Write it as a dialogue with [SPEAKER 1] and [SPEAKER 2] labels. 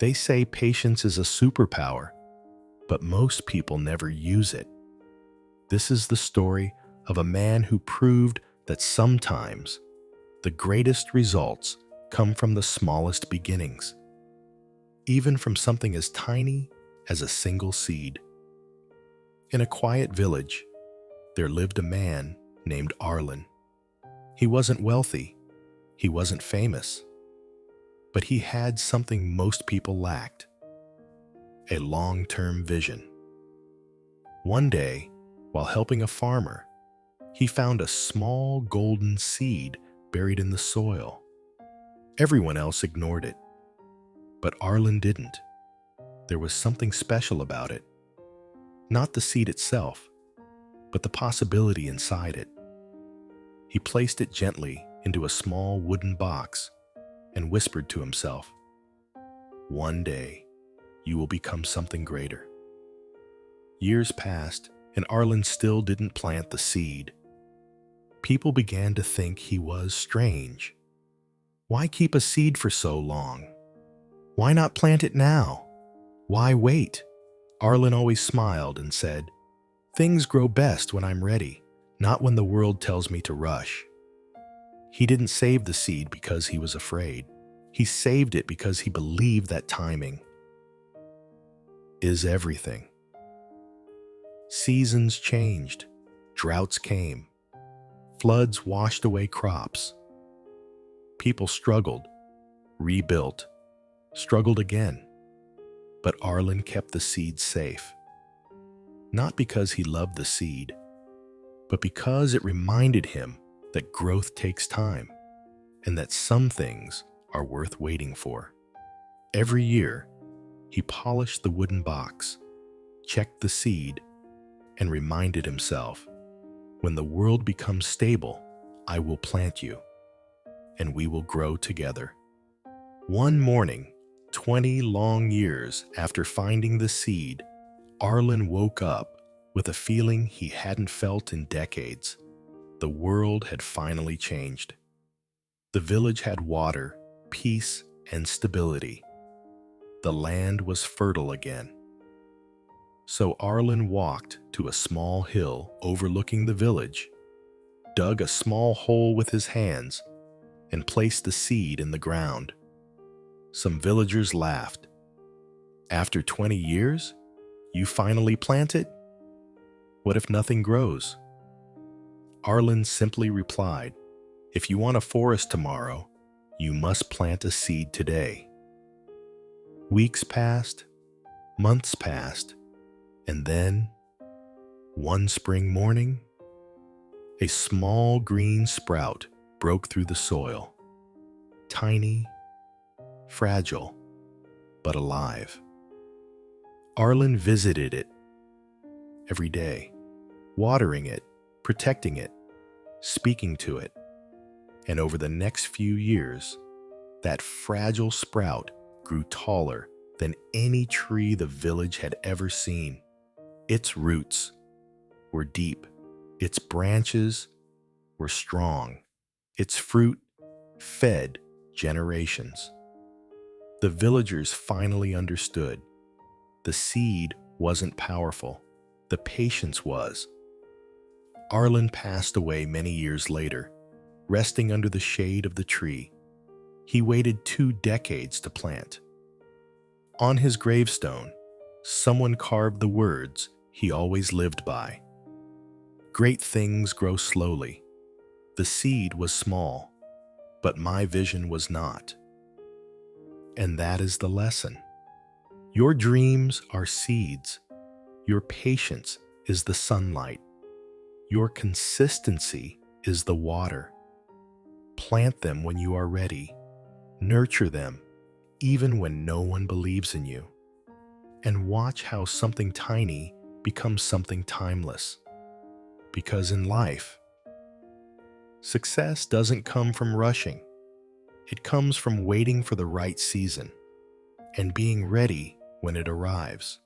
[SPEAKER 1] They say patience is a superpower, but most people never use it. This is the story of a man who proved that sometimes the greatest results come from the smallest beginnings, even from something as tiny as a single seed. In a quiet village, there lived a man named Arlen. He wasn't wealthy, he wasn't famous, but he had something most people lacked: a long-term vision. One day, while helping a farmer, he found a small golden seed buried in the soil. Everyone else ignored it, but Arlen didn't. There was something special about it. Not the seed itself, but the possibility inside it. He placed it gently into a small wooden box and whispered to himself, "One day, you will become something greater." Years passed, and Arlen still didn't plant the seed. People began to think he was strange. Why keep a seed for so long? Why not plant it now? Why wait? Arlen always smiled and said, "Things grow best when I'm ready, not when the world tells me to rush." He didn't save the seed because he was afraid. He saved it because he believed that timing is everything. Seasons changed, droughts came, floods washed away crops. People struggled, rebuilt, struggled again. But Arlen kept the seed safe. Not because he loved the seed, but because it reminded him that growth takes time and that some things are worth waiting for. Every year, he polished the wooden box, checked the seed, and reminded himself, "When the world becomes stable, I will plant you, and we will grow together." One morning, 20 long years after finding the seed, Arlen woke up with a feeling he hadn't felt in decades. The world had finally changed. The village had water, peace, and stability. The land was fertile again. So Arlen walked to a small hill overlooking the village, dug a small hole with his hands, and placed the seed in the ground. Some villagers laughed. "After 20 years, you finally plant it? What if nothing grows?" Arlen simply replied, "If you want a forest tomorrow, you must plant a seed today." Weeks passed, months passed, and then, one spring morning, a small green sprout broke through the soil. Tiny, fragile, but alive. Arlen visited it every day, watering it, protecting it, speaking to it. And over the next few years, that fragile sprout grew taller than any tree the village had ever seen. Its roots were deep, its branches were strong, its fruit fed generations. The villagers finally understood. The seed wasn't powerful, the patience was. Arlen passed away many years later, resting under the shade of the tree. He waited 2 decades to plant. On his gravestone, someone carved the words he always lived by. "Great things grow slowly. The seed was small, but my vision was not." And that is the lesson. Your dreams are seeds. Your patience is the sunlight. Your consistency is the water. Plant them when you are ready. Nurture them, even when no one believes in you. And watch how something tiny becomes something timeless. Because in life, success doesn't come from rushing. It comes from waiting for the right season and being ready when it arrives.